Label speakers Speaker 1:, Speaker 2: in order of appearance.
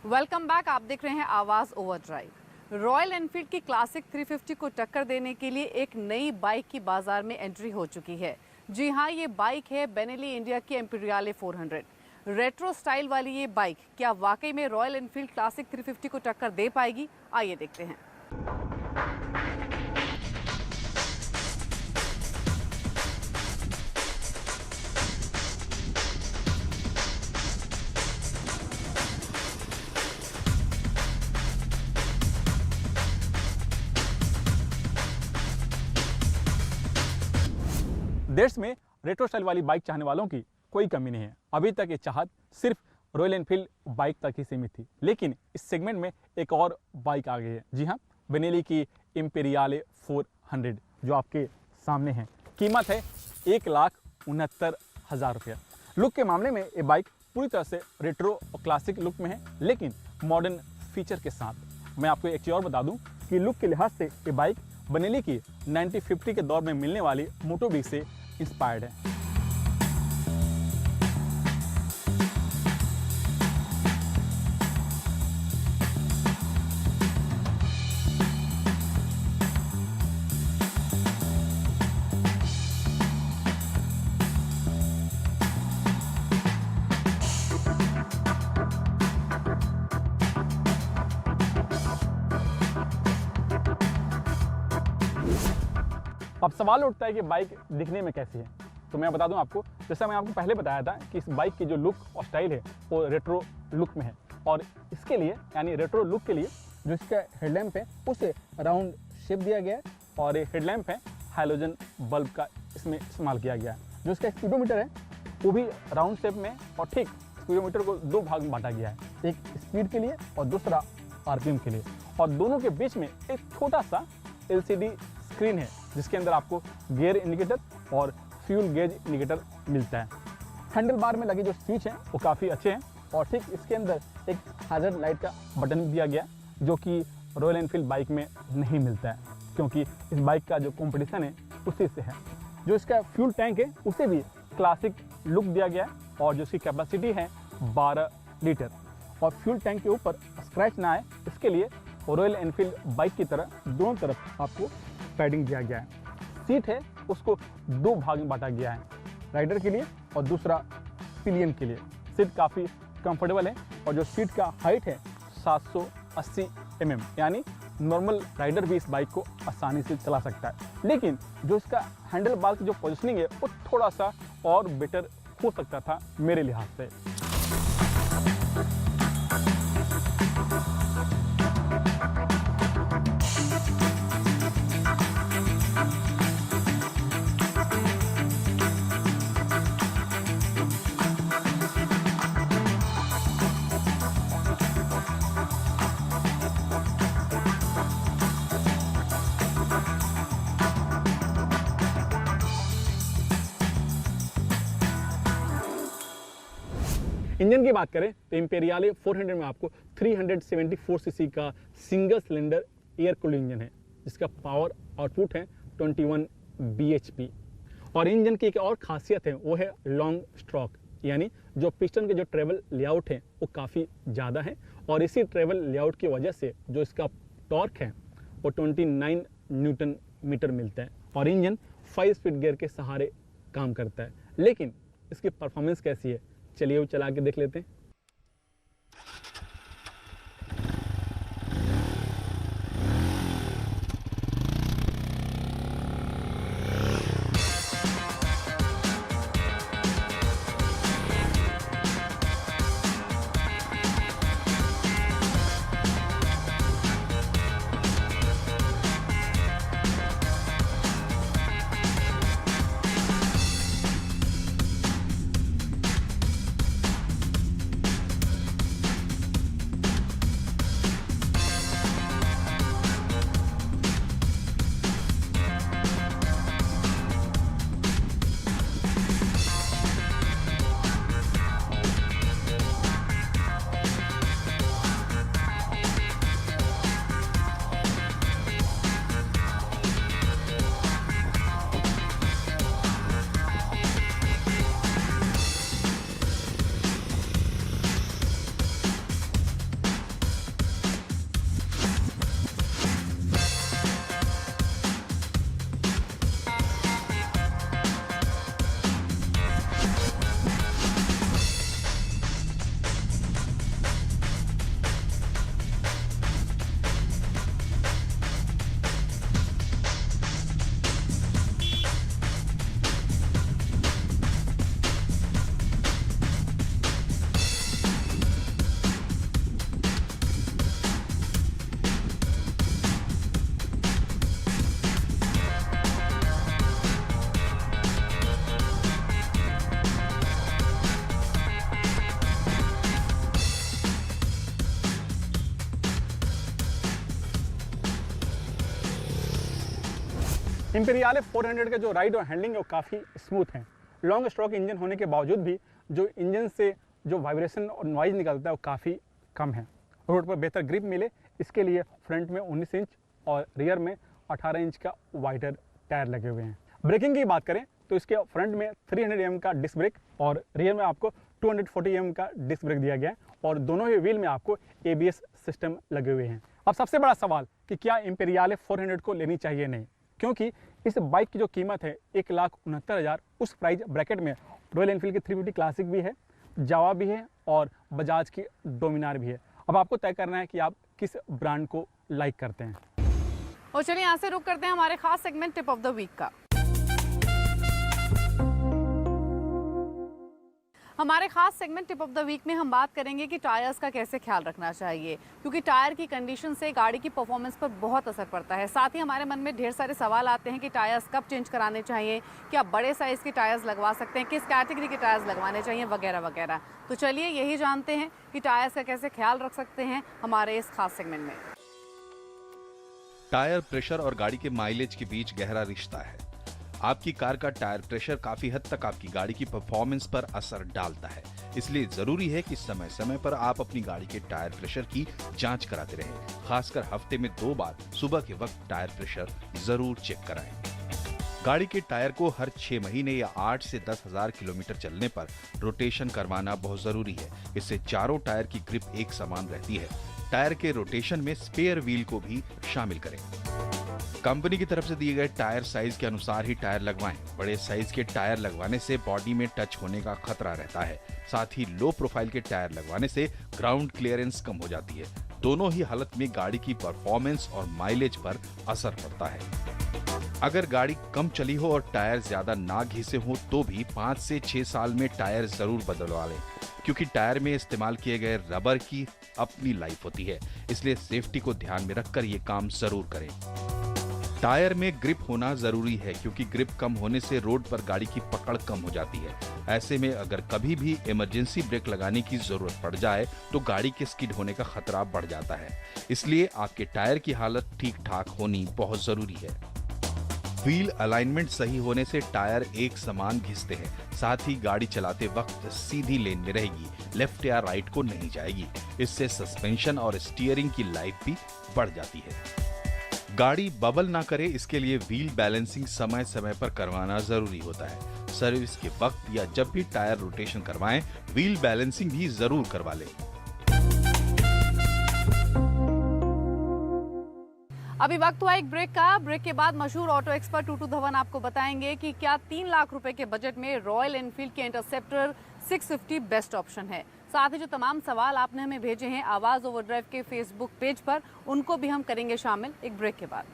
Speaker 1: Welcome back. आप देख रहे हैं आवाज़ ओवरड्राइव। रॉयल एनफील्ड की क्लासिक 350 को टक्कर देने के लिए एक नई बाइक की बाजार में एंट्री हो चुकी है। जी हाँ, ये बाइक है बेनेली इंडिया की इम्पीरियले 400। रेट्रो स्टाइल वाली ये बाइक क्या वाकई में रॉयल एनफील्ड क्लासिक 350 को टक्कर दे पाएगी? आइए देखते हैं।
Speaker 2: देश में रेट्रो स्टाइल वाली बाइक चाहने वालों की कोई कमी नहीं है। अभी तक ये चाहत सिर्फ रॉयल एनफील्ड बाइक तक ही सीमित थी, लेकिन इस सेगमेंट में एक और बाइक आ गई है। जी हाँ, बेनेली की इम्पीरियले 400 जो आपके सामने है। कीमत है 1,69,000 रुपया। लुक के मामले में ये बाइक पूरी तरह से रेट्रो और क्लासिक लुक में है, लेकिन मॉडर्न फीचर के साथ। मैं आपको एक चीज़ और बता दूं कि लुक के लिहाज से ये बाइक बेनेली की 1950 के दौर में मिलने वाली मोटो बिग से इंस्पायर्ड है। अब सवाल उठता है कि बाइक दिखने में कैसी है। तो मैं बता दूं आपको, जैसा मैं आपको पहले बताया था कि इस बाइक की जो लुक और स्टाइल है वो रेट्रो लुक में है, और इसके लिए यानी रेट्रो लुक के लिए जो इसका हेडलैम्प है उसे राउंड शेप दिया गया है, और ये हेडलैम्प है हैलोजन बल्ब का इसमें इस्तेमाल किया गया है। जो इसका स्पीडोमीटर है वो भी राउंड शेप में, और ठीक स्पीडोमीटर को दो भाग में बांटा गया है, एक स्पीड के लिए और दूसरा आरपीएम के लिए। और दोनों के बीच में एक छोटा सा LCD स्क्रीन है जिसके अंदर आपको गियर इंडिकेटर और फ्यूल गेज इंडिकेटर मिलता है। हैंडल बार में लगे जो स्विच हैं वो काफ़ी अच्छे हैं, और ठीक इसके अंदर एक हैज़र्ड लाइट का बटन दिया गया जो कि रॉयल एनफील्ड बाइक में नहीं मिलता है, क्योंकि इस बाइक का जो कंपटीशन है उसी से है। जो इसका फ्यूल टैंक है उसे भी क्लासिक लुक दिया गया है, और जो इसकी कैपेसिटी है 12 लीटर। और फ्यूल टैंक के ऊपर स्क्रैच ना आए इसके लिए रॉयल एनफील्ड बाइक की तरह दोनों तरफ आपको पैडिंग दिया गया है। सीट है उसको दो भाग में बांटा गया है, राइडर के लिए और दूसरा पिलियन के लिए। सीट काफ़ी कंफर्टेबल है, और जो सीट का हाइट है 780 mm, यानी नॉर्मल राइडर भी इस बाइक को आसानी से चला सकता है। लेकिन जो इसका हैंडल बार की जो पोजिशनिंग है वो थोड़ा सा और बेटर हो सकता था मेरे लिहाज से। इंजन की बात करें तो इम्पीरियले 400 में आपको 374 सीसी का single cylinder air cooled engine है, जिसका पावर आउटपुट है 21 bhp। और इंजन की एक और खासियत है वो है लॉन्ग स्ट्रोक, यानी जो पिस्टन के जो ट्रेवल लेआउट है वो काफ़ी ज़्यादा है, और इसी ट्रेवल लेआउट की वजह से जो इसका टॉर्क है वो 29 न्यूटन मीटर मिलता है, और इंजन 5 स्पीड गियर के सहारे काम करता है। लेकिन इसकी परफॉर्मेंस कैसी है, चलिए वो चला के देख लेते हैं। इम्पीरियल 400 का जो राइड और हैंडलिंग है वो काफ़ी स्मूथ है। लॉन्ग स्ट्रोक इंजन होने के बावजूद भी जो इंजन से जो वाइब्रेशन और नॉइज़ निकलता है वो काफ़ी कम है। रोड पर बेहतर ग्रिप मिले इसके लिए फ्रंट में 19 इंच और रियर में 18 इंच का वाइडर टायर लगे हुए हैं। ब्रेकिंग की बात करें तो इसके फ्रंट में 300 mm का डिस्क ब्रेक और रियर में आपको 240 mm का डिस्क ब्रेक दिया गया है और दोनों ही व्हील में आपको ABS सिस्टम लगे हुए हैं। अब सबसे बड़ा सवाल कि क्या इम्पीरियल 400 को लेनी चाहिए नहीं, क्योंकि इस बाइक की जो कीमत है 1,69,000 उस प्राइस ब्रैकेट में रॉयल एनफील्ड की 350 क्लासिक भी है, जावा भी है और बजाज की डोमिनार भी है। अब आपको तय करना है कि आप किस ब्रांड को लाइक करते हैं।
Speaker 1: और चलिए यहाँ से रुक करते हैं हमारे खास segment tip of the week का। हमारे खास segment tip of the week में हम बात करेंगे कि टायर्स का कैसे ख्याल रखना चाहिए, क्योंकि टायर की कंडीशन से गाड़ी की परफॉर्मेंस पर बहुत असर पड़ता है। साथ ही हमारे मन में ढेर सारे सवाल आते हैं कि टायर्स कब चेंज कराने चाहिए, क्या बड़े साइज़ के टायर्स लगवा सकते हैं, किस कैटेगरी के टायर्स लगवाने चाहिए, वगैरह वगैरह। तो चलिए यही जानते हैं कि टायर्स का कैसे ख्याल रख सकते हैं हमारे इस खास सेगमेंट में।
Speaker 3: टायर प्रेशर और गाड़ी के माइलेज के बीच गहरा रिश्ता है। आपकी कार का टायर प्रेशर काफी हद तक आपकी गाड़ी की परफॉर्मेंस पर असर डालता है, इसलिए जरूरी है कि समय समय पर आप अपनी गाड़ी के टायर प्रेशर की जांच कराते रहें। खासकर हफ्ते में 2 बार सुबह के वक्त टायर प्रेशर जरूर चेक कराएं। गाड़ी के टायर को हर 6 महीने या 8 से 10,000 किलोमीटर चलने पर रोटेशन करवाना बहुत जरूरी है। इससे चारों टायर की ग्रिप एक समान रहती है। टायर के रोटेशन में स्पेयर व्हील को भी शामिल करें। कंपनी की तरफ से दिए गए टायर साइज के अनुसार ही टायर लगवाएं। बड़े साइज के टायर लगवाने से बॉडी में टच होने का खतरा रहता है। साथ ही लो प्रोफाइल के टायर लगवाने से ग्राउंड क्लियरेंस कम हो जाती है। दोनों ही हालत में गाड़ी की परफॉर्मेंस और माइलेज पर असर पड़ता है। अगर गाड़ी कम चली हो और टायर ज्यादा ना घिसे हो तो भी 5 से 6 साल में टायर जरूर बदलवा लें, क्योंकि टायर में इस्तेमाल किए गए रबर की अपनी लाइफ होती है। इसलिए सेफ्टी को ध्यान में रखकर ये काम जरूर करें। टायर में ग्रिप होना जरूरी है, क्योंकि ग्रिप कम होने से रोड पर गाड़ी की पकड़ कम हो जाती है। ऐसे में अगर कभी भी इमरजेंसी ब्रेक लगाने की जरूरत पड़ जाए तो गाड़ी के स्किड होने का खतरा बढ़ जाता है। इसलिए आपके टायर की हालत ठीक ठाक होनी बहुत जरूरी है। व्हील अलाइनमेंट सही होने से टायर एक समान घिसते हैं। साथ ही गाड़ी चलाते वक्त सीधी लेन में रहेगी, लेफ्ट या राइट को नहीं जाएगी। इससे सस्पेंशन और स्टीयरिंग की लाइफ भी बढ़ जाती है। गाड़ी बबल ना करे, इसके लिए व्हील बैलेंसिंग समय समय पर करवाना जरूरी होता है। सर्विस के वक्त या जब भी टायर रोटेशन करवाएं, व्हील बैलेंसिंग भी जरूर करवा लें।
Speaker 1: अभी वक्त हुआ एक ब्रेक का। ब्रेक के बाद मशहूर ऑटो एक्सपर्ट टूटू धवन आपको बताएंगे कि क्या 3 लाख रुपए के बजट में रॉयल एनफील्ड के इंटरसेप्टर 650 बेस्ट ऑप्शन है। साथ ही जो तमाम सवाल आपने हमें भेजे हैं आवाज ओवरड्राइव के फेसबुक पेज पर, उनको भी हम करेंगे शामिल एक ब्रेक के बाद।